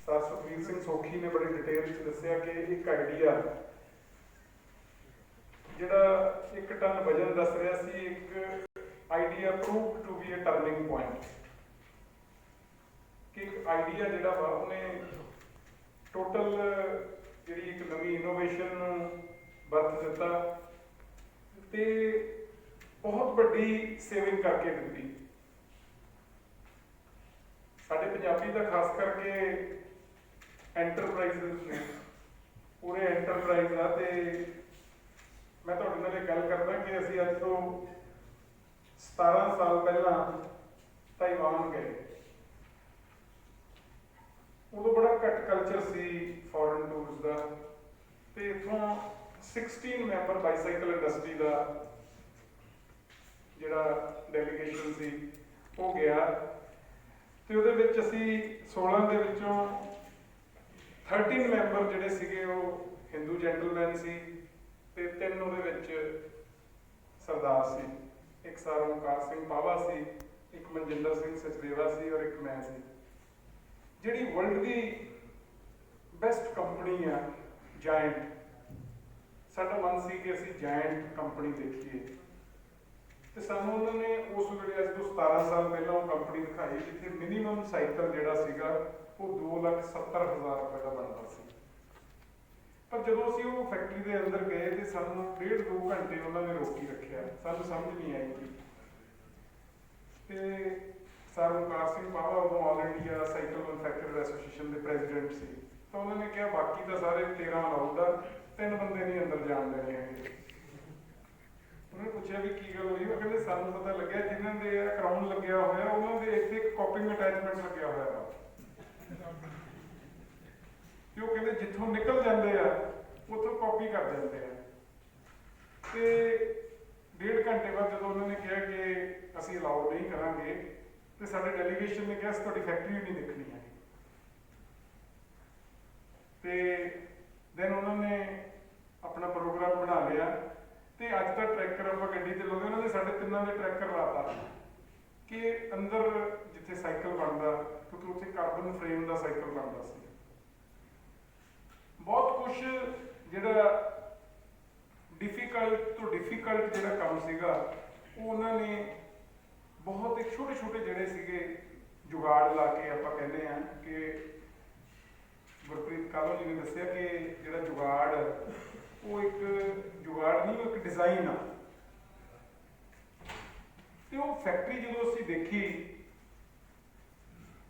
Sir Sukhbir Singh ਸੋਖੀ ਨੇ ਬੜੀ detail 'ਚ ਦੱਸਿਆ ਕਿ ਇੱਕ ਆਈਡੀਆ ਜਿਹੜਾ 1 ਟਨ ਵਜਨ ਦੱਸ ਰਿਹਾ ਸੀ, ਇੱਕ idea proved to be a turning point, ਕਿ ਇੱਕ ਆਈਡੀਆ ਜਿਹੜਾ ਵਾ ਉਹਨੇ ਟੋਟਲ ਜਿਹੜੀ ਇੱਕ ਨਵੀਂ ਇਨੋਵੇਸ਼ਨ ਨੂੰ ਵਰਤ ਦਿੱਤਾ ਤੇ ਬਹੁਤ ਵੱਡੀ ਸੇਵਿੰਗ ਕਰਕੇ ਦਿੱਤੀ। ਸਾਡੇ ਪੰਜਾਬੀ ਦਾ ਖਾਸ ਕਰਕੇ ਐਂਟਰਪ੍ਰਾਈਜ਼ਸ ਨੇ, ਪੂਰੇ ਐਂਟਰਪ੍ਰਾਈਜ਼ ਆ। ਤੇ ਮੈਂ ਤੁਹਾਡੇ ਨਾਲ ਇਹ ਗੱਲ ਕਰਦਾ ਕਿ ਅਸੀਂ ਅੱਜ ਤੋਂ 17 ਸਾਲ ਪਹਿਲਾਂ ਤਾਈਵਾਨ ਗਏ। ਉਦੋਂ ਬੜਾ ਘੱਟ ਕਲਚਰ ਸੀ ਫੋਰਨ ਟੂਰਸ ਦਾ, ਤੇ ਇੱਥੋਂ 16 ਮੈਂਬਰ ਬਾਈਸਾਈਕਲ ਇੰਡਸਟਰੀ ਦਾ ਜਿਹੜਾ ਡੈਲੀਗੇਸ਼ਨ ਸੀ ਉਹ ਗਿਆ, ਤੇ ਉਹਦੇ ਵਿੱਚ ਅਸੀਂ 16 ਦੇ ਵਿੱਚੋਂ 13 ਮੈਂਬਰ ਜਿਹੜੇ ਸੀਗੇ ਉਹ ਹਿੰਦੂ ਜੈਂਟਲਮੈਨ ਸੀ, ਤੇ 3 ਉਹਦੇ ਵਿੱਚ ਸਰਦਾਰ ਸੀ। ਇੱਕ ਸਰ ਓਮਕਾਰ ਸਿੰਘ ਪਾਵਾ ਸੀ, ਇੱਕ ਮਨਜਿੰਦਰ ਸਿੰਘ ਸਚਦੇਵਾ ਸੀ, ਔਰ ਇੱਕ ਮੈਂ ਸੀ। ਜਿਹੜੀ ਵਰਲਡ ਦੀ ਬੈਸਟ ਕੰਪਨੀ ਆ ਜਾਇੰਟ, ਸਾਡਾ ਮਨ ਸੀ ਕਿ ਅਸੀਂ ਜਾਇੰਟ ਕੰਪਨੀ ਦੇਖੀਏ, ਤੇ ਸਾਨੂੰ ਉਹਨਾਂ ਨੇ ਉਸ ਵੇਲੇ ਅੱਜ ਤੋਂ 17 ਸਾਲ ਪਹਿਲਾਂ ਉਹ ਕੰਪਨੀ ਦਿਖਾਈ ਜਿੱਥੇ ਮਿਨੀਮਮ ਸਾਈਕਲ ਜਿਹੜਾ ਸੀਗਾ ਉਹ 2,70,000 ਰੁਪਏ ਦਾ ਬਣਦਾ ਸੀ। ਪਰ ਜਦੋਂ ਅਸੀਂ ਉਹ ਫੈਕਟਰੀ ਦੇ ਅੰਦਰ ਗਏ ਤੇ ਸਾਨੂੰ 1.5-2 ਘੰਟੇ ਉਹਨਾਂ ਨੇ ਰੋਕੀ ਰੱਖਿਆ, ਸਾਨੂੰ ਸਮਝ ਨਹੀਂ ਆਈ ਕਿ ਤੇ ਸਰ ਓਮਕਾਰ ਸਿੰਘ ਪਾਵਾ ਉਦੋਂ all India cycle manufacturer association ਦੇ ਪ੍ਰੈਜ਼ੀਡੈਂਟ ਸੀ, ਤਾਂ ਉਹਨਾਂ ਨੇ ਕਿਹਾ ਬਾਕੀ ਤਾਂ ਸਾਰੇ 13 ਅਲਾਊਡ ਆ, 3 ਬੰਦੇ ਨਹੀਂ ਅੰਦਰ ਜਾਣ ਦੇਣੇ ਹੈਗੇ। ਉਹਨੇ ਪੁੱਛਿਆ ਵੀ ਕੀ ਗੱਲ ਹੋਈ? ਉਹ ਕਹਿੰਦੇ ਸਾਨੂੰ ਪਤਾ ਲੱਗਿਆ ਜਿਨ੍ਹਾਂ ਦੇ ਕਰਾਊਨ ਲੱਗਿਆ ਹੋਇਆ ਉਹਨਾਂ ਦੇ ਇੱਥੇ ਇੱਕ ਕਾਪਿੰਗ ਅਟੈਚਮੈਂਟ ਲੱਗਿਆ ਹੋਇਆ ਵਾ, ਤੇ ਉਹ ਕਹਿੰਦੇ ਜਿੱਥੋਂ ਨਿਕਲ ਜਾਂਦੇ ਆ ਉੱਥੋਂ ਕਾਪੀ ਕਰ ਜਾਂਦੇ ਆ। ਤੇ 1.5 ਘੰਟੇ ਬਾਅਦ ਜਦੋਂ ਉਹਨਾਂ ਨੇ ਕਿਹਾ ਕਿ ਅਸੀਂ ਅਲਾਉ ਨਹੀਂ ਕਰਾਂਗੇ, ਤੇ ਸਾਡੇ ਡੈਲੀਗੇਸ਼ਨ ਨੇ ਕਿਹਾ ਤੁਹਾਡੀ ਫੈਕਟਰੀ ਵੀ ਨਹੀਂ ਦੇਖਣੀ ਹੈ। ਤੇ ਦੈਨ ਉਹਨਾਂ ਨੇ ਆਪਣਾ ਪ੍ਰੋਗਰਾਮ ਬਣਾ ਲਿਆ, ਤੇ ਅੱਜ ਦਾ ਟਰੈਕਰ ਆਪਾਂ ਗੱਡੀ ਤੇ ਲਾਉਂਦੇ, ਉਹਨਾਂ ਨੇ ਸਾਡੇ 3 ਦੇ ਟਰੈਕਰ ਲਾਤਾ ਕਿ ਅੰਦਰ ਜਿੱਥੇ ਸਾਈਕਲ ਬਣਦਾ, ਕਿਉਂਕਿ ਉੱਥੇ ਕਾਰਬਨ ਫਰੇਮ ਦਾ ਸਾਈਕਲ ਬਣਦਾ ਸੀ। ਬਹੁਤ ਕੁਛ ਜਿਹੜਾ ਡਿਫੀਕਲਟ ਤੋਂ ਡਿਫੀਕਲਟ ਜਿਹੜਾ ਕੰਮ ਸੀਗਾ ਉਹ ਉਹਨਾਂ ਨੇ ਬਹੁਤ ਇੱਕ ਛੋਟੇ ਜਿਹੜੇ ਸੀਗੇ ਜੁਗਾੜ ਲਾ ਕੇ, ਆਪਾਂ ਕਹਿੰਦੇ ਆ ਕਿ ਗੁਰਪ੍ਰੀਤ ਕਾਲੋ ਜੀ ਨੇ ਦੱਸਿਆ ਕਿ ਜਿਹੜਾ ਜੁਗਾੜ ਉਹ ਇੱਕ ਜੁਗਾੜ ਨਹੀਂ, ਉਹ ਇੱਕ ਡਿਜ਼ਾਈਨ ਆ। ਤੇ ਉਹ ਫੈਕਟਰੀ ਜਦੋਂ ਅਸੀਂ ਦੇਖੀ,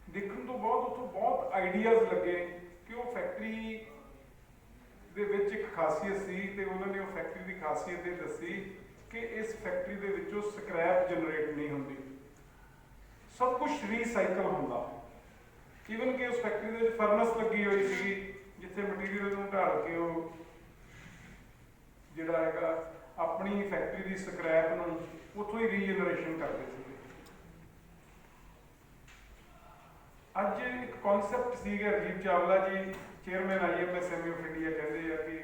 ਦੇਖਣ ਤੋਂ ਬਾਅਦ ਉੱਥੋਂ ਬਹੁਤ ਆਈਡੀਆਜ਼ ਲੱਗੇ ਕਿ ਉਹ ਫੈਕਟਰੀ ਦੇ ਵਿੱਚ ਇੱਕ ਖਾਸੀਅਤ ਸੀ, ਤੇ ਉਹਨਾਂ ਨੇ ਉਹ ਫੈਕਟਰੀ ਦੀ ਖਾਸੀਅਤ ਇਹ ਦੱਸੀ ਕਿ ਇਸ ਫੈਕਟਰੀ ਦੇ ਵਿੱਚੋਂ ਸਕ੍ਰੈਪ ਜਨਰੇਟ ਨਹੀਂ ਹੁੰਦੀ, ਸਭ ਕੁਝ ਰੀਸਾਈਕਲ ਹੁੰਦਾ। ਈਵਨ ਕਿ ਉਸ ਫੈਕਟਰੀ ਦੇ ਵਿੱਚ ਫਰਨਸ ਲੱਗੀ ਹੋਈ ਸੀਗੀ ਜਿੱਥੇ ਮਟੀਰੀਅਲ ਨੂੰ ਢਾਲ ਕੇ ਉਹ ਜਿਹੜਾ ਹੈਗਾ ਆਪਣੀ ਫੈਕਟਰੀ ਦੀ ਸਕ੍ਰੈਪ ਨੂੰ ਉੱਥੋਂ ਹੀ ਰੀਜਨਰੇਸ਼ਨ ਕਰਦੇ ਸੀਗੇ। ਅੱਜ ਇੱਕ ਕਨਸੈਪਟ ਸੀਗਾ, ਰਾਜੀਵ ਚਾਵਲਾ ਜੀ ਚੇਅਰਮੈਨ IMSME ਆਫ ਇੰਡੀਆ ਕਹਿੰਦੇ ਆ ਕਿ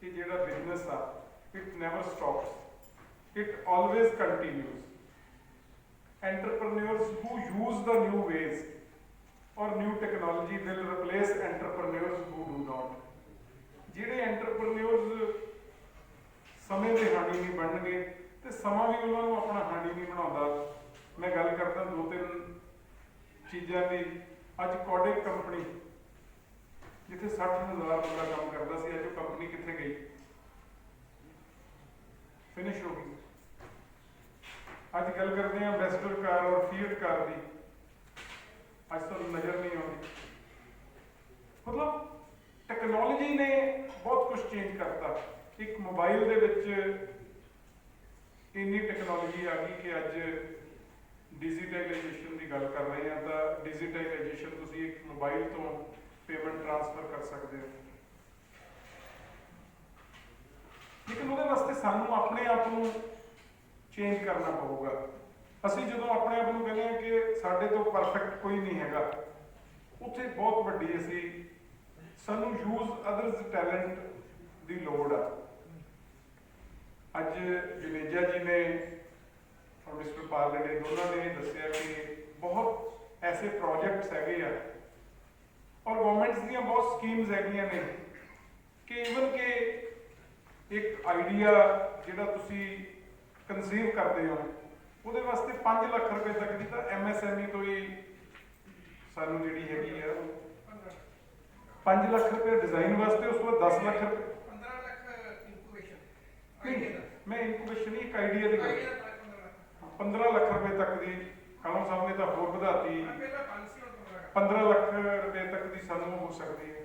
ਇਹ ਜਿਹੜਾ ਬਿਜ਼ਨਸ ਆ it never stops, it always continuous. Entrepreneurs who use the new ways or new technology will replace entrepreneurs who do not. ਜਿਹੜੇ entrepreneurs ਸਮੇਂ ਦੇ ਹਾਣੀ ਨਹੀਂ ਬਣਨਗੇ ਤੇ ਸਮਾਂ ਵੀ ਉਹਨਾਂ ਨੂੰ ਆਪਣਾ ਹਾਣੀ ਨਹੀਂ ਬਣਾਉਂਦਾ। ਮੈਂ ਗੱਲ ਕਰਦਾ 2-3 ਚੀਜ਼ਾਂ ਦੀ। ਅੱਜ ਕੋਡਿਕ ਕੰਪਨੀ ਜਿੱਥੇ 60,000 ਬੰਦਾ ਕੰਮ ਕਰਦਾ ਸੀ, ਅੱਜ ਉਹ ਕੰਪਨੀ ਕਿੱਥੇ ਗਈ? ਫਿਨਿਸ਼ ਹੋ ਗਈ। ਅੱਜ ਗੱਲ ਕਰਦੇ ਹਾਂ ਐਂਬੈਸਡਰ ਕਾਰ ਔਰ ਫੀਅਟ ਕਾਰ ਦੀ, ਅੱਜ ਤੁਹਾਨੂੰ ਨਜ਼ਰ ਨਹੀਂ ਆਉਂਦੀ। ਮਤਲਬ ਟੈਕਨੋਲੋਜੀ ਨੇ ਬਹੁਤ ਕੁਝ ਚੇਂਜ ਕਰਤਾ। ਇੱਕ ਮੋਬਾਈਲ ਦੇ ਵਿੱਚ ਇੰਨੀ ਟੈਕਨੋਲੋਜੀ ਆ ਗਈ ਕਿ ਅੱਜ ਡਿਜੀਟਲਾਈਜੇਸ਼ਨ ਦੀ ਗੱਲ ਕਰ ਰਹੇ ਹਾਂ, ਤਾਂ ਡਿਜੀਟਲਾਈਜੇਸ਼ਨ ਤੁਸੀਂ ਇੱਕ ਮੋਬਾਈਲ ਤੋਂ ਪੇਮੈਂਟ ਟ੍ਰਾਂਸਫਰ ਕਰ ਸਕਦੇ ਹੋ। ਲੇਕਿਨ ਉਹਦੇ ਵਾਸਤੇ ਸਾਨੂੰ ਆਪਣੇ ਆਪ ਨੂੰ ਚੇਂਜ ਕਰਨਾ ਪਊਗਾ। ਅਸੀਂ ਜਦੋਂ ਆਪਣੇ ਆਪ ਨੂੰ ਕਹਿੰਦੇ ਹਾਂ ਕਿ ਸਾਡੇ ਤੋਂ ਪਰਫੈਕਟ ਕੋਈ ਨਹੀਂ ਹੈਗਾ, ਉੱਥੇ ਬਹੁਤ ਵੱਡੀ ਅਸੀਂ ਸਾਨੂੰ ਯੂਜ਼ ਅਦਰਸ ਟੈਲੈਂਟ ਦੀ ਲੋੜ ਆ। ਅੱਜ ਜੁਨੇਜਾ ਜੀ ਨੇ ਔਰ ਮਿਸਟਰ ਪਾਰਲੇ ਨੇ ਦੋਨਾਂ ਨੇ ਦੱਸਿਆ ਕਿ ਬਹੁਤ ਐਸੇ ਪ੍ਰੋਜੈਕਟਸ ਹੈਗੇ ਆ ਔਰ ਗਵਰਨਮੈਂਟਸ ਦੀਆਂ ਬਹੁਤ ਸਕੀਮਸ ਹੈਗੀਆਂ ਨੇ ਕਿ ਈਵਨ ਕਿ ਇੱਕ ਆਈਡੀਆ ਜਿਹੜਾ ਤੁਸੀਂ ਕਨਸੀਵ ਕਰਦੇ ਹੋ ਉਹਦੇ ਵਾਸਤੇ 5 ਲੱਖ ਰੁਪਏ ਤੱਕ ਦੀ ਤਾਂ MSME ਤੋਂ ਹੀ ਸਾਨੂੰ ਜਿਹੜੀ ਹੈਗੀ ਆ 5 ਲੱਖ ਰੁਪਏ ਡਿਜ਼ਾਈਨ ਵਾਸਤੇ, ਉਸ ਤੋਂ ਬਾਅਦ 10 ਲੱਖ ਰੁਪਏ 15 ਲੱਖ ਇਨਕੂਬੇਸ਼ਨ ਮੈਂ ਇਨਕੂਬੇਸ਼ਨ ਹੀ ਇੱਕ ਆਈਡੀਆ ਦੀ ਗੱਲ 15 ਲੱਖ ਰੁਪਏ ਤੱਕ ਦੀ ਕਾਲੋਂ ਸਾਹਿਬ ਨੇ ਤਾਂ ਹੋਰ ਵਧਾਤੀ 15 ਲੱਖ ਰੁਪਏ ਤੱਕ ਦੀ ਸਾਨੂੰ ਹੋ ਸਕਦੀ ਹੈ।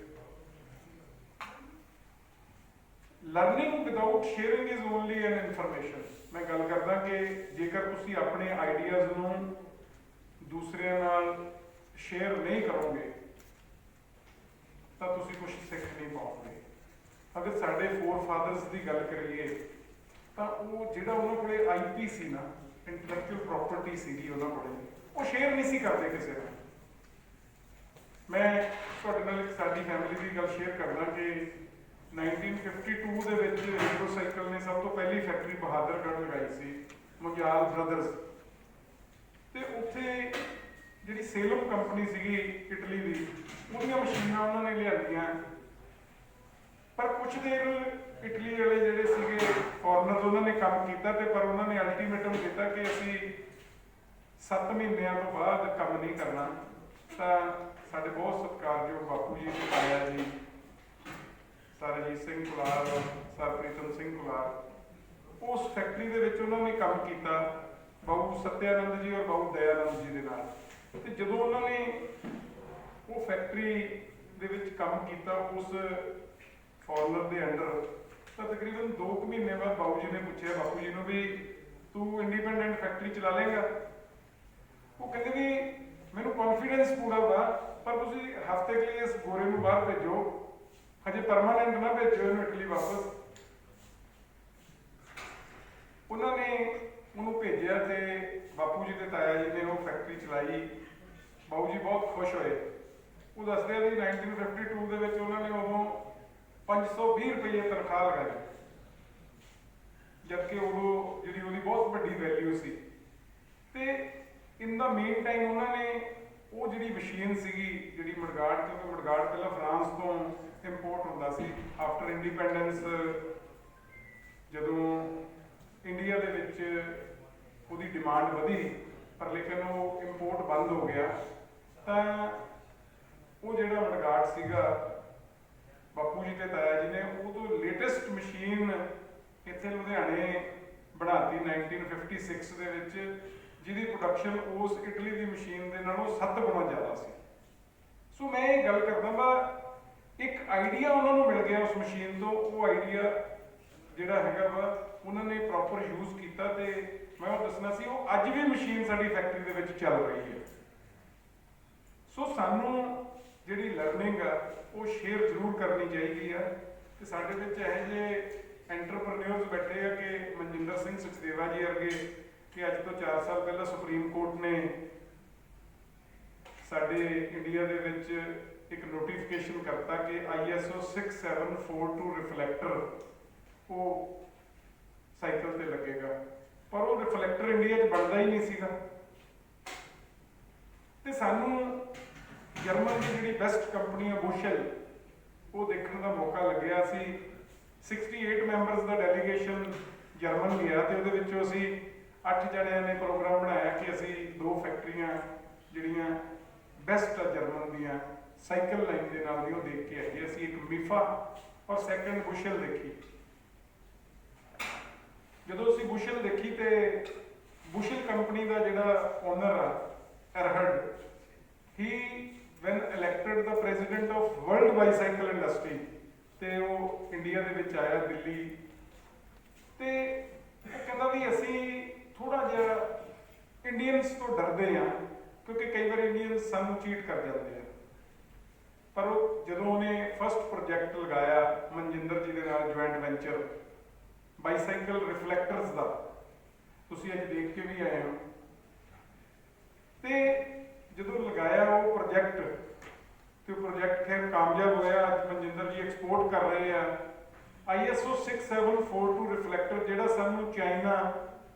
Learning without sharing is only N information. ਮੈਂ ਗੱਲ ਕਰਦਾ ਕਿ ਜੇਕਰ ਤੁਸੀਂ ਆਪਣੇ ਆਈਡੀਆਜ਼ ਨੂੰ ਦੂਸਰਿਆਂ ਨਾਲ ਸ਼ੇਅਰ ਨਹੀਂ ਕਰੋਗੇ ਤਾਂ ਤੁਸੀਂ ਕੁਝ ਸਿੱਖ ਨਹੀਂ ਪਾਓਗੇ। ਅਗਰ ਸਾਡੇ ਫੋਰਫਾਦਰਸ ਦੀ ਗੱਲ ਕਰੀਏ ਤਾਂ ਉਹ ਜਿਹੜਾ ਉਹਨਾਂ ਕੋਲੇ IP ਸੀ ਨਾ, ਇੰਟੈਲੈਕਚੁਅਲ ਪ੍ਰੋਪਰਟੀ ਸੀਗੀ ਉਹਨਾਂ ਕੋਲੇ, ਉਹ ਸ਼ੇਅਰ ਨਹੀਂ ਸੀ ਕਰਦੇ ਕਿਸੇ ਨਾਲ। ਮੈਂ ਤੁਹਾਡੇ ਨਾਲ ਇੱਕ ਸਾਡੀ ਫੈਮਿਲੀ ਦੀ ਗੱਲ ਸ਼ੇਅਰ ਕਰਦਾ ਕਿ 1952 ਦੇ ਵਿੱਚ ਮੋਟਰਸਾਈਕਲ ਨੇ ਸਭ ਤੋਂ ਪਹਿਲੀ ਫੈਕਟਰੀ ਬਹਾਦਰਗੜ੍ਹ ਲਗਾਈ ਸੀ, ਮੁਗਿਆਲ ਬ੍ਰਦਰਸ। ਤੇ ਉੱਥੇ ਜਿਹੜੀ ਸੇਲਮ ਕੰਪਨੀ ਸੀਗੀ ਇਟਲੀ ਦੀ, ਉਹਦੀਆਂ ਮਸ਼ੀਨਾਂ ਉਹਨਾਂ ਨੇ ਲਿਆਂਦੀਆਂ। ਪਰ ਕੁਝ ਦੇਰ ਇਟਲੀ ਵਾਲੇ ਜਿਹੜੇ ਸੀਗੇ ਫੋਰਨਰਸ, ਉਹਨਾਂ ਨੇ ਕੰਮ ਕੀਤਾ ਤੇ ਪਰ ਉਹਨਾਂ ਨੇ ਅਲਟੀਮੇਟਮ ਦਿੱਤਾ ਕਿ ਅਸੀਂ 7 ਮਹੀਨਿਆਂ ਤੋਂ ਬਾਅਦ ਕੰਮ ਨਹੀਂ ਕਰਨਾ। ਤਾਂ ਸਾਡੇ ਬਹੁਤ ਸਤਿਕਾਰਯੋਗ ਬਾਪੂ ਜੀ ਤੇ ਤਾਇਆ ਜੀ ਸਰਜੀਤ ਸਿੰਘ ਕੁਲਾਰ, ਸਰਪ੍ਰੀਤਮ ਸਿੰਘ ਕੁਲਾਰ, ਉਸ ਫੈਕਟਰੀ ਦੇ ਵਿੱਚ ਉਹਨਾਂ ਨੇ ਕੰਮ ਕੀਤਾ ਬਾਬੂ ਸਤਿਆਨੰਦ ਜੀ ਔਰ ਬਾਬੂ ਦਇਆਨੰਦ ਜੀ ਦੇ ਨਾਲ। ਤੇ ਜਦੋਂ ਉਹਨਾਂ ਨੇ ਉਹ ਫੈਕਟਰੀ ਦੇ ਵਿੱਚ ਕੰਮ ਕੀਤਾ ਉਸ ਫੋਰਨਰ ਦੇ ਅੰਡਰ, ਤਾਂ ਤਕਰੀਬਨ 2 ਮਹੀਨੇ ਬਾਅਦ ਬਾਬੂ ਜੀ ਨੇ ਪੁੱਛਿਆ ਬਾਪੂ ਜੀ ਨੂੰ ਵੀ ਤੂੰ ਇੰਡੀਪੈਂਡੈਂਟ ਫੈਕਟਰੀ ਚਲਾ ਲੇਗਾ? ਉਹ ਕਹਿੰਦੇ ਵੀ ਮੈਨੂੰ ਕੌਨਫੀਡੈਂਸ ਪੂਰਾ ਵਾ, ਪਰ ਤੁਸੀਂ ਹਫ਼ਤੇ ਕੇ ਲਈ ਇਸ ਗੋਰੇ ਨੂੰ ਬਾਹਰ ਭੇਜੋ, ਹਜੇ ਪਰਮਾਨੈਂਟ ਨਾ ਭੇਜੋ ਇਹਨੂੰ ਇਟਲੀ ਵਾਪਸ। ਉਹਨਾਂ ਨੇ ਉਹਨੂੰ ਭੇਜਿਆ ਤੇ ਬਾਪੂ ਜੀ ਤੇ ਤਾਇਆ ਜੀ ਨੇ ਉਹ ਫੈਕਟਰੀ ਚਲਾਈ। ਬਾਬੂ ਜੀ ਬਹੁਤ ਖੁਸ਼ ਹੋਏ। ਉਹ ਦੱਸਦੇ ਆ ਵੀ 1952 ਦੇ ਵਿੱਚ ਉਹਨਾਂ ਨੇ ਉਦੋਂ 520 ਰੁਪਏ ਤਨਖਾਹ ਲਗਾਈ, ਜਦਕਿ ਉਦੋਂ ਜਿਹੜੀ ਉਹਦੀ ਬਹੁਤ ਵੱਡੀ ਵੈਲਿਊ ਸੀ। ਤੇ ਇਨ ਦਾ ਮੇਨ ਟਾਈਮ ਉਹਨਾਂ ਨੇ ਉਹ ਜਿਹੜੀ ਮਸ਼ੀਨ ਸੀਗੀ ਜਿਹੜੀ ਮਡਗਾਰਡ, ਕਿਉਂਕਿ ਮਡਗਾਰਡ ਪਹਿਲਾਂ ਫਰਾਂਸ ਤੋਂ ਇੰਪੋਰਟ ਹੁੰਦਾ ਸੀ। ਆਫਟਰ ਇੰਡੀਪੈਂਡੈਂਸ ਜਦੋਂ ਇੰਡੀਆ ਦੇ ਵਿੱਚ ਉਹਦੀ ਡਿਮਾਂਡ ਵਧੀ, ਪਰ ਲੇਕਿਨ ਉਹ ਇੰਪੋਰਟ ਬੰਦ ਹੋ ਗਿਆ, ਤਾਂ ਉਹ ਜਿਹੜਾ ਮਡਗਾਰਡ ਸੀਗਾ ਬਾਪੂ ਜੀ ਤੇ ਤਾਇਆ ਜੀ ਨੇ ਉਹ ਤੋਂ ਲੇਟੈਸਟ ਮਸ਼ੀਨ ਇੱਥੇ ਲੁਧਿਆਣੇ ਬਣਾਤੀ 1956 ਦੇ ਵਿੱਚ, ਜਿਹਦੀ ਪ੍ਰੋਡਕਸ਼ਨ ਉਸ ਇਟਲੀ ਦੀ ਮਸ਼ੀਨ ਦੇ ਨਾਲੋਂ 7 ਗੁਣਾ ਜ਼ਿਆਦਾ ਸੀ। ਸੋ ਮੈਂ ਇਹ ਗੱਲ ਕਰਦਾ ਵਾ, ਇੱਕ ਆਈਡੀਆ ਉਹਨਾਂ ਨੂੰ ਮਿਲ ਗਿਆ ਉਸ ਮਸ਼ੀਨ ਤੋਂ, ਉਹ ਆਈਡੀਆ ਜਿਹੜਾ ਹੈਗਾ ਵਾ ਉਹਨਾਂ ਨੇ ਪ੍ਰੋਪਰ ਯੂਜ਼ ਕੀਤਾ ਤੇ ਮੈਂ ਉਹ ਦੱਸਣਾ ਸੀ, ਉਹ ਅੱਜ ਵੀ ਮਸ਼ੀਨ ਸਾਡੀ ਫੈਕਟਰੀ ਦੇ ਵਿੱਚ ਚੱਲ ਰਹੀ ਹੈ। ਸੋ ਸਾਨੂੰ ਜਿਹੜੀ ਲਰਨਿੰਗ ਆ ਉਹ ਸ਼ੇਅਰ ਜ਼ਰੂਰ ਕਰਨੀ ਚਾਹੀਦੀ ਆ। ਤੇ ਸਾਡੇ ਵਿੱਚ ਇਹੋ ਜਿਹੇ ਐਂਟਰਪ੍ਰੈਨਿਓਰਸ ਬੈਠੇ ਆ ਕਿ ਮਨਜਿੰਦਰ ਸਿੰਘ ਸਚਦੇਵਾ ਜੀ ਵਰਗੇ, ਕਿ ਅੱਜ ਤੋਂ 4 ਸਾਲ ਪਹਿਲਾਂ ਸੁਪਰੀਮ ਕੋਰਟ ਨੇ ਸਾਡੇ ਇੰਡੀਆ ਦੇ ਵਿੱਚ ਇੱਕ ਨੋਟੀਫਿਕੇਸ਼ਨ ਕਰਤਾ ਕਿ ISO 6742 ਰਿਫਲੈਕਟਰ ਉਹ ਸਾਈਕਲ ਤੇ ਲੱਗੇਗਾ, ਪਰ ਉਹ ਰਿਫਲੈਕਟਰ ਇੰਡੀਆ 'ਚ ਬਣਦਾ ਹੀ ਨਹੀਂ ਸੀਗਾ। ਤੇ ਸਾਨੂੰ ਜਰਮਨ ਦੀ ਜਿਹੜੀ ਬੈਸਟ ਕੰਪਨੀ ਆ ਬੁਸ਼ਲ, ਉਹ ਦੇਖਣ ਦਾ ਮੌਕਾ ਲੱਗਿਆ ਸੀ। 68 ਮੈਂਬਰਸ ਦਾ ਡੈਲੀਗੇਸ਼ਨ ਜਰਮਨ ਗਿਆ ਤੇ ਉਹਦੇ ਵਿੱਚੋਂ ਅਸੀਂ 8 ਜਣਿਆਂ ਨੇ ਪ੍ਰੋਗਰਾਮ ਬਣਾਇਆ ਕਿ ਅਸੀਂ 2 ਫੈਕਟਰੀਆਂ ਜਿਹੜੀਆਂ ਬੈਸਟ ਆ ਜਰਮਨ ਦੀਆਂ ਸਾਈਕਲ ਲਾਈਨ ਦੇ ਨਾਲ ਦੀ ਉਹ ਦੇਖ ਕੇ ਆਏ। ਅਸੀਂ ਇੱਕ ਮੀਫਾ ਔਰ ਸੈਕੰਡ ਬੁਸ਼ਲ ਦੇਖੀ। ਜਦੋਂ ਅਸੀਂ ਬੁਸ਼ਲ ਦੇਖੀ ਤੇ ਬੁਸ਼ਲ ਕੰਪਨੀ ਦਾ ਜਿਹੜਾ ਓਨਰ ਆ Erhard, he when elected the president of world bicycle industry, ਤੇ ਉਹ ਇੰਡੀਆ ਦੇ ਵਿੱਚ ਆਇਆ ਦਿੱਲੀ, ਤੇ ਉਹ ਕਹਿੰਦਾ ਵੀ ਅਸੀਂ ਥੋੜਾ ਜਿਹਾ ਇੰਡੀਅਨਸ ਤੋਂ ਡਰਦੇ ਆ ਕਿਉਂਕਿ ਕਈ ਵਾਰ ਇੰਡੀਅਨਸ ਸਾਨੂੰ ਚੀਟ ਕਰ ਜਾਂਦੇ ਆ। ਪਰ ਉਹ ਜਦੋਂ ਉਹਨੇ ਫਸਟ ਪ੍ਰੋਜੈਕਟ ਲਗਾਇਆ ਮਨਜਿੰਦਰ ਜੀ ਦੇ ਨਾਲ ਜੁਆਇੰਟ ਵੈਂਚਰ ਬਾਈਸਾਈਕਲ ਰਿਫਲੈਕਟਰਸ ਦਾ, ਤੁਸੀਂ ਅੱਜ ਦੇਖ ਕੇ ਵੀ ਆਏ ਹੋ, ਤੇ ਜਦੋਂ ਲਗਾਇਆ ਉਹ ਪ੍ਰੋਜੈਕਟ, ਤੇ ਉਹ ਪ੍ਰੋਜੈਕਟ ਖੈਰ ਕਾਮਯਾਬ ਹੋਇਆ। ਅੱਜ ਮਨਜਿੰਦਰ ਜੀ ਐਕਸਪੋਰਟ ਕਰ ਰਹੇ ਆ ISO 6742 ਰਿਫਲੈਕਟਰ, ਜਿਹੜਾ ਸਾਨੂੰ ਚਾਈਨਾ,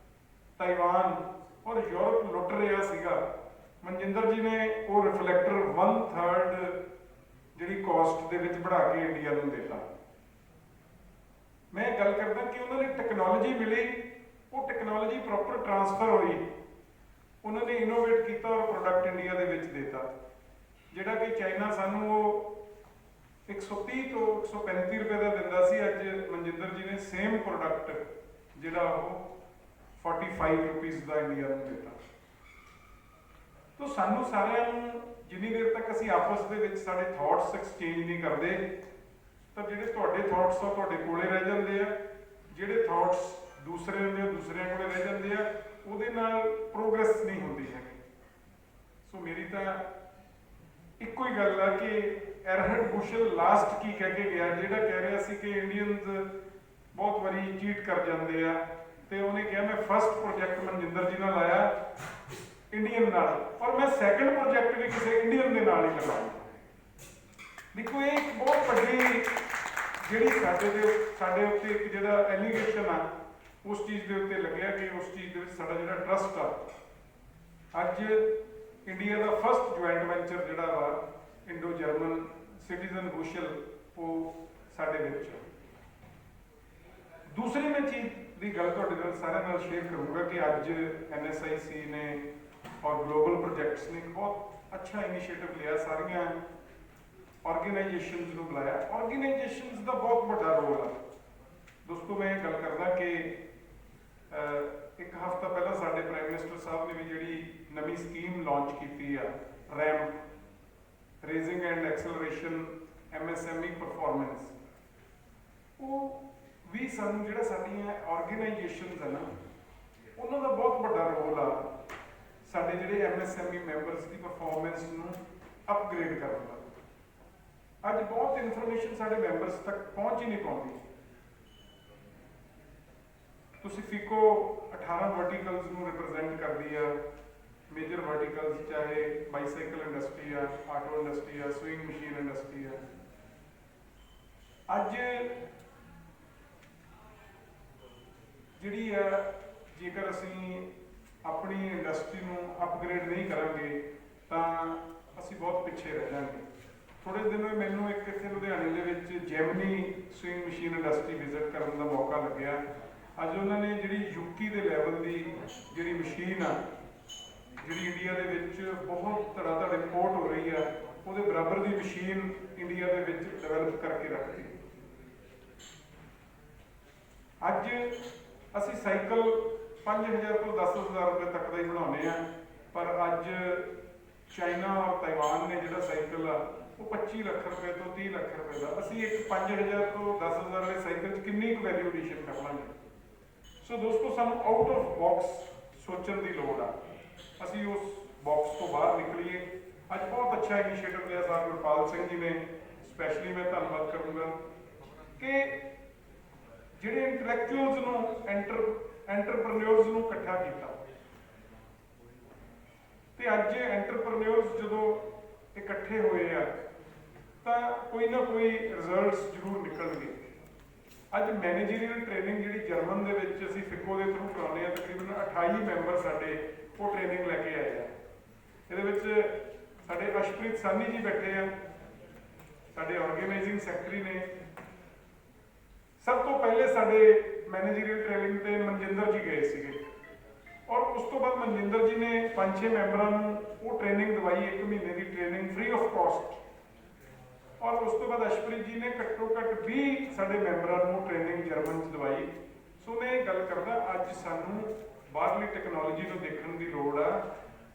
ਤਾਈਵਾਨ ਔਰ ਯੂਰਪ ਲੁੱਟ ਰਿਹਾ ਸੀਗਾ। ਮਨਜਿੰਦਰ ਜੀ ਨੇ ਉਹ ਰਿਫਲੈਕਟਰ 1/3 ਜਿਹੜੀ ਕਾਸਟ ਦੇ ਵਿੱਚ बढ़ा ਕੇ ਇੰਡੀਆ ਨੂੰ ਦਿੱਤਾ। ਮੈਂ ਗੱਲ ਕਰਦਾ ਕਿ ਉਹਨਾਂ ਨੇ ਟੈਕਨੋਲੋਜੀ ਮਿਲੀ, ਉਹ ਟੈਕਨੋਲੋਜੀ ਪ੍ਰੋਪਰ ਟ੍ਰਾਂਸਫਰ ਹੋਈ, ਉਹਨਾਂ ਨੇ ਇਨੋਵੇਟ ਕੀਤਾ ਔਰ ਪ੍ਰੋਡਕਟ ਇੰਡੀਆ ਦੇ ਵਿੱਚ ਦਿੱਤਾ। ਜਿਹੜਾ ਕਿ ਚਾਈਨਾ ਸਾਨੂੰ ਉਹ 130 ਤੋਂ 135 ਰੁਪਏ ਦਾ ਦਿੰਦਾ ਸੀ, ਅੱਜ ਮਨਜਿੰਦਰ ਜੀ ਨੇ ਸੇਮ ਪ੍ਰੋਡਕਟ ਜਿਹੜਾ ਉਹ 45 ਰੁਪੀਸ ਦਾ ਇੰਡੀਆ ਨੂੰ ਦਿੱਤਾ। ਤੋ ਸਾਨੂੰ ਸਾਰਿਆਂ ਨੂੰ ਜਿੰਨੀ ਦੇਰ ਤੱਕ ਅਸੀਂ ਆਪਸ ਦੇ ਵਿੱਚ ਸਾਡੇ ਥਾਟਸ ਐਕਸਚੇਂਜ ਨਹੀਂ ਕਰਦੇ ਤਾਂ ਜਿਹੜੇ ਤੁਹਾਡੇ ਥਾਟਸ ਆ ਤੁਹਾਡੇ ਕੋਲੇ ਰਹਿ ਜਾਂਦੇ ਆ, ਜਿਹੜੇ ਥਾਟਸ ਦੂਸਰਿਆਂ ਦੇ ਦੂਸਰਿਆਂ ਕੋਲੇ ਰਹਿ ਜਾਂਦੇ ਆ, ਉਹਦੇ ਨਾਲ ਪ੍ਰੋਗਰੈਸ ਨਹੀਂ ਹੁੰਦੀ ਹੈਗੀ। ਸੋ ਮੇਰੀ ਤਾਂ ਇੱਕੋ ਹੀ ਗੱਲ ਆ ਕਿ ਐਰਹਰਡ ਬੁਸ਼ਲ ਲਾਸਟ ਕੀ ਕਹਿ ਕੇ ਗਿਆ, ਜਿਹੜਾ ਕਹਿ ਰਿਹਾ ਸੀ ਕਿ ਇੰਡੀਅਨਸ ਬਹੁਤ ਵਾਰੀ ਚੀਟ ਕਰ ਜਾਂਦੇ ਆ, ਤੇ ਉਹਨੇ ਕਿਹਾ ਮੈਂ ਫਸਟ ਪ੍ਰੋਜੈਕਟ ਮਨਜਿੰਦਰ ਜੀ ਨਾਲ ਲਾਇਆ ਇੰਡੀਅਨ ਨਾਲ, ਔਰ ਮੈਂ ਸੈਕੰਡ ਪ੍ਰੋਜੈਕਟ ਵੀ ਕਿਸੇ ਇੰਡੀਅਨ ਦੇ ਨਾਲ ਹੀ ਲਗਾਉਂਗਾ। ਦੇਖੋ ਇਹ ਇੱਕ ਬਹੁਤ ਵੱਡੀ ਜਿਹੜੀ ਸਾਡੇ ਉੱਤੇ ਇੱਕ ਜਿਹੜਾ ਐਲੀਗੇਸ਼ਨ ਆ ਉਸ ਚੀਜ਼ ਦੇ ਉੱਤੇ ਲੱਗਿਆ ਕਿ ਉਸ ਚੀਜ਼ ਦੇ ਵਿੱਚ ਸਾਡਾ ਜਿਹੜਾ ਟਰਸਟ ਆ, ਅੱਜ ਇੰਡੀਆ ਦਾ ਫਸਟ ਜੁਆਇੰਟ ਵੈਂਚਰ ਜਿਹੜਾ ਵਾ ਇੰਡੋ ਜਰਮਨ ਸਿਟੀਜ਼ਨ ਬੁਸ਼ਲ ਉਹ ਸਾਡੇ ਵਿੱਚ। ਦੂਸਰੀ ਮੈਂ ਚੀਜ਼ ਦੀ ਗੱਲ ਤੁਹਾਡੇ ਨਾਲ ਸਾਰਿਆਂ ਨਾਲ ਸ਼ੇਅਰ ਕਰੂੰਗਾ ਕਿ ਅੱਜ NSIC ਨੇ ਔਰ ਗਲੋਬਲ ਪ੍ਰੋਜੈਕਟਸ ਨੇ ਇੱਕ ਬਹੁਤ ਅੱਛਾ ਇਨੀਸ਼ੀਏਟਿਵ ਲਿਆ, ਸਾਰੀਆਂ ਆਰਗੇਨਾਈਜੇਸ਼ਨਸ ਨੂੰ ਬੁਲਾਇਆ। ਆਰਗੇਨਾਈਜੇਸ਼ਨਸ ਦਾ ਬਹੁਤ ਵੱਡਾ ਰੋਲ ਆ ਦੋਸਤੋ। ਮੈਂ ਇਹ ਗੱਲ ਕਰਦਾ ਕਿ ਇੱਕ ਹਫ਼ਤਾ ਪਹਿਲਾਂ ਸਾਡੇ ਪ੍ਰਾਈਮ ਮਿਨਿਸਟਰ ਸਾਹਿਬ ਨੇ ਵੀ ਜਿਹੜੀ ਨਵੀਂ ਸਕੀਮ ਲਾਂਚ ਕੀਤੀ ਆ, ramp raising and acceleration MSME performance, ਉਹ ਵੀ ਸਾਨੂੰ ਜਿਹੜਾ ਸਾਡੀਆਂ ਆਰਗੇਨਾਈਜੇਸ਼ਨਸ ਆ ਨਾ ਉਹਨਾਂ ਦਾ ਬਹੁਤ ਵੱਡਾ ਰੋਲ ਆ ਸਾਡੇ ਜਿਹੜੇ MSME ਮੈਂਬਰਸ ਦੀ ਪਰਫਾਰਮੈਂਸ ਨੂੰ ਅਪਗ੍ਰੇਡ ਕਰਨ ਦਾ। ਅੱਜ ਬਹੁਤ ਇਨਫੋਰਮੇਸ਼ਨ ਸਾਡੇ ਮੈਂਬਰਸ ਤੱਕ ਪਹੁੰਚ ਹੀ ਨਹੀਂ ਪਾਉਂਦੀ। ਤੁਸੀਂ ਫਿਕੋ 18 ਵਰਟੀਕਲਸ ਨੂੰ ਰਿਪਰੈਜ਼ੈਂਟ ਕਰਦੀ ਆ, ਮੇਜਰ ਵਰਟੀਕਲਸ ਚਾਹੇ ਬਾਈਸਾਈਕਲ ਇੰਡਸਟਰੀ ਆ, ਆਟੋ ਇੰਡਸਟਰੀ ਆ, ਸਵਿੰਗ ਮਸ਼ੀਨ ਇੰਡਸਟਰੀ ਆ। ਅੱਜ ਜਿਹੜੀ ਆ ਜੇਕਰ ਅਸੀਂ ਆਪਣੀ ਇੰਡਸਟਰੀ ਨੂੰ ਅਪਗ੍ਰੇਡ ਨਹੀਂ ਕਰਾਂਗੇ ਤਾਂ ਅਸੀਂ ਬਹੁਤ ਪਿੱਛੇ ਰਹਿ ਜਾਵਾਂਗੇ। ਥੋੜੇ ਦਿਨ ਹੋਏ ਮੈਨੂੰ ਇੱਕ ਇੱਥੇ ਲੁਧਿਆਣੇ ਦੇ ਵਿੱਚ ਜੈਮਨੀ ਸਵਿੰਗ ਮਸ਼ੀਨ ਇੰਡਸਟਰੀ ਵਿਜ਼ਿਟ ਕਰਨ ਦਾ ਮੌਕਾ ਲੱਗਿਆ। ਅੱਜ ਉਹਨਾਂ ਨੇ ਜਿਹੜੀ ਯੂਕੀ ਦੇ ਲੈਵਲ ਦੀ ਜਿਹੜੀ ਮਸ਼ੀਨ ਆ, ਜਿਹੜੀ ਇੰਡੀਆ ਦੇ ਵਿੱਚ ਬਹੁਤ ਧੜਾ ਇੰਪੋਰਟ ਹੋ ਰਹੀ ਆ, ਉਹਦੇ ਬਰਾਬਰ ਦੀ ਮਸ਼ੀਨ ਇੰਡੀਆ ਦੇ ਵਿੱਚ ਡਿਵੈਲਪ ਕਰਕੇ ਰੱਖਤੀ। ਅੱਜ ਅਸੀਂ ਸਾਈਕਲ 5000 ਤੋਂ 10,000 ਰੁਪਏ ਤੱਕ ਦਾ ਹੀ ਬਣਾਉਂਦੇ ਆ, ਪਰ ਅੱਜ ਚਾਈਨਾ ਔਰ ਤਾਈਵਾਨ ਨੇ ਜਿਹੜਾ ਸਾਈਕਲ ਆ ਉਹ 25 ਲੱਖ ਰੁਪਏ ਤੋਂ 30 ਲੱਖ ਰੁਪਏ ਦਾ। ਅਸੀਂ ਇੱਕ 5000 ਤੋਂ 10,000 ਵਾਲੇ ਸਾਈਕਲ 'ਚ ਕਿੰਨੀ ਕੁ ਵੈਲਿਊ ਐਡੀਸ਼ਨ ਕਰ ਲਾਂਗੇ। ਸੋ ਦੋਸਤੋ ਸਾਨੂੰ ਆਊਟ ਆਫ ਬਾਕਸ ਸੋਚਣ ਦੀ ਲੋੜ ਆ, ਅਸੀਂ ਉਸ ਬਾਕਸ ਤੋਂ ਬਾਹਰ ਨਿਕਲੀਏ। ਅੱਜ ਬਹੁਤ ਅੱਛਾ ਇਨੀਸ਼ੀਏਟਿਵ ਲਿਆ ਸਰ ਗੁਰਪਾਲ ਸਿੰਘ ਜੀ ਨੇ, ਸਪੈਸ਼ਲੀ ਮੈਂ ਧੰਨਵਾਦ ਕਰੂੰਗਾ ਕਿ ਜਿਹੜੇ ਇੰਟੈਲੈਕਚੁਅਲਸ ਨੂੰ ਐਂਟਰਪ੍ਰੈਨਿਓਰਸ ਨੂੰ ਇਕੱਠਾ ਕੀਤਾ। ਤੇ ਅੱਜ ਐਂਟਰਪ੍ਰੈਨਿਓਰਸ ਜਦੋਂ ਇਕੱਠੇ ਹੋਏ ਆ ਤਾਂ ਕੋਈ ਨਾ ਕੋਈ ਰਿਜ਼ਲਟਸ ਜ਼ਰੂਰ ਨਿਕਲਣਗੇ। ਅੱਜ ਮੈਨੇਜਰੀਅਲ ਟ੍ਰੇਨਿੰਗ ਜਿਹੜੀ ਜਰਮਨ ਦੇ ਵਿੱਚ ਅਸੀਂ ਫਿਕੋ ਦੇ ਥਰੂ ਕਰਾਉਂਦੇ ਆ, ਤਕਰੀਬਨ 28 ਮੈਂਬਰ ਸਾਡੇ ਉਹ ਟ੍ਰੇਨਿੰਗ ਲੈ ਕੇ ਆਏ ਆ। ਇਹਦੇ ਵਿੱਚ ਸਾਡੇ ਅਸ਼ਪ੍ਰੀਤ ਸਾਨੀ ਜੀ ਬੈਠੇ ਆ, ਸਾਡੇ ਆਰਗੇਨਾਈਜ਼ਿੰਗ ਸੈਕਟਰੀ ਨੇ। ਸਭ ਤੋਂ ਪਹਿਲੇ ਸਾਡੇ ਮੈਨੇਜਰੀਅਲ ਟ੍ਰੇਨਿੰਗ ਤੇ ਮਨਜਿੰਦਰ ਜੀ ਗਏ ਸੀਗੇ, ਔਰ ਉਸ ਤੋਂ ਬਾਅਦ ਮਨਜਿੰਦਰ ਜੀ ਨੇ 5-6 ਮੈਂਬਰਾਂ ਨੂੰ ਉਹ ਟ੍ਰੇਨਿੰਗ ਦਵਾਈ, 1 ਮਹੀਨੇ ਦੀ ਟ੍ਰੇਨਿੰਗ ਫ੍ਰੀ ਆਫ ਕਾਸਟ। ਔਰ ਉਸ ਤੋਂ ਬਾਅਦ ਅਸ਼ਪ੍ਰੀਤ ਜੀ ਨੇ ਘੱਟੋ ਘੱਟ 20 ਸਾਡੇ ਮੈਂਬਰਾਂ ਨੂੰ ਟ੍ਰੇਨਿੰਗ ਜਰਮਨ 'ਚ ਦਵਾਈ। ਸੋ ਮੈਂ ਇਹ ਗੱਲ ਕਰਦਾ, ਅੱਜ ਸਾਨੂੰ ਬਾਹਰਲੀ ਟੈਕਨੋਲੋਜੀ ਨੂੰ ਦੇਖਣ ਦੀ ਲੋੜ ਆ।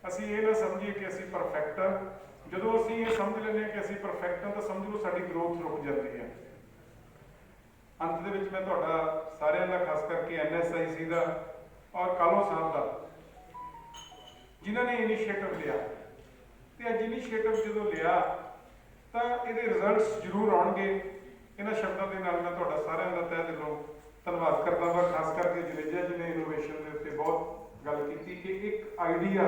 ਅਸੀਂ ਇਹ ਨਾ ਸਮਝੀਏ ਕਿ ਅਸੀਂ ਪਰਫੈਕਟ ਆ। ਜਦੋਂ ਅਸੀਂ ਇਹ ਸਮਝ ਲੈਂਦੇ ਹਾਂ ਕਿ ਅਸੀਂ ਪਰਫੈਕਟ ਆ ਤਾਂ ਸਮਝ ਲਓ ਸਾਡੀ ਗਰੋਥ ਰੁਕ ਜਾਂਦੀ ਹੈ। ਅੰਤ ਦੇ ਵਿੱਚ ਮੈਂ ਤੁਹਾਡਾ ਸਾਰਿਆਂ ਦਾ, ਖਾਸ ਕਰਕੇ NSIC ਦਾ ਔਰ ਕਾਲੋ ਸਾਹਿਬ ਦਾ, ਜਿਨ੍ਹਾਂ ਨੇ ਇਨੀਸ਼ੀਏਟਿਵ ਲਿਆ, ਤੇ ਅੱਜ ਇਨੀਸ਼ੀਏਟਿਵ ਜਦੋਂ ਲਿਆ ਤਾਂ ਇਹਦੇ ਰਿਜ਼ਲਟਸ ਜ਼ਰੂਰ ਆਉਣਗੇ। ਇਹਨਾਂ ਸ਼ਬਦਾਂ ਦੇ ਨਾਲ ਮੈਂ ਤੁਹਾਡਾ ਸਾਰਿਆਂ ਦਾ ਤਹਿ ਦਿਲੋਂ ਧੰਨਵਾਦ ਕਰਦਾ ਹਾਂ। ਖਾਸ ਕਰਕੇ ਜਨੇਜਾ ਜੀ ਨੇ ਇਨੋਵੇਸ਼ਨ ਦੇ ਉੱਤੇ ਬਹੁਤ ਗੱਲ ਕੀਤੀ ਕਿ ਇੱਕ ਆਈਡੀਆ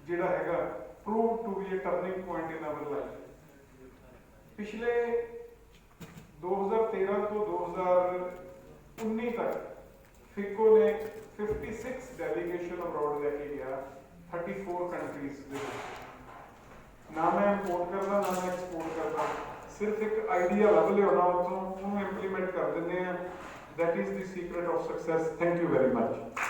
ਜਿਹੜਾ ਹੈਗਾ prove to be a turning point in our life. ਪਿਛਲੇ 2013 ਤੋਂ 2019 ਤੱਕ ਫਿਕੋ ਨੇ 56 ਡੈਲੀਗੇਸ਼ਨ ਅਬਰੋਡ ਲੈ ਕੇ ਗਿਆ 34 ਕੰਟਰੀਜ਼ ਦੇ ਵਿੱਚ। ਨਾ ਮੈਂ ਇੰਪੋਰਟ ਕਰਦਾ, ਨਾ ਮੈਂ ਐਕਸਪੋਰਟ ਸਿਰਫ ਇੱਕ ਆਈਡੀਆ ਲੱਭ ਲਿਆਉਣਾ ਉੱਥੋਂ ਉਹਨੂੰ ਇੰਪਲੀਮੈਂਟ ਕਰ ਦਿੰਦੇ ਆ। That is the secret of success. Thank you very much.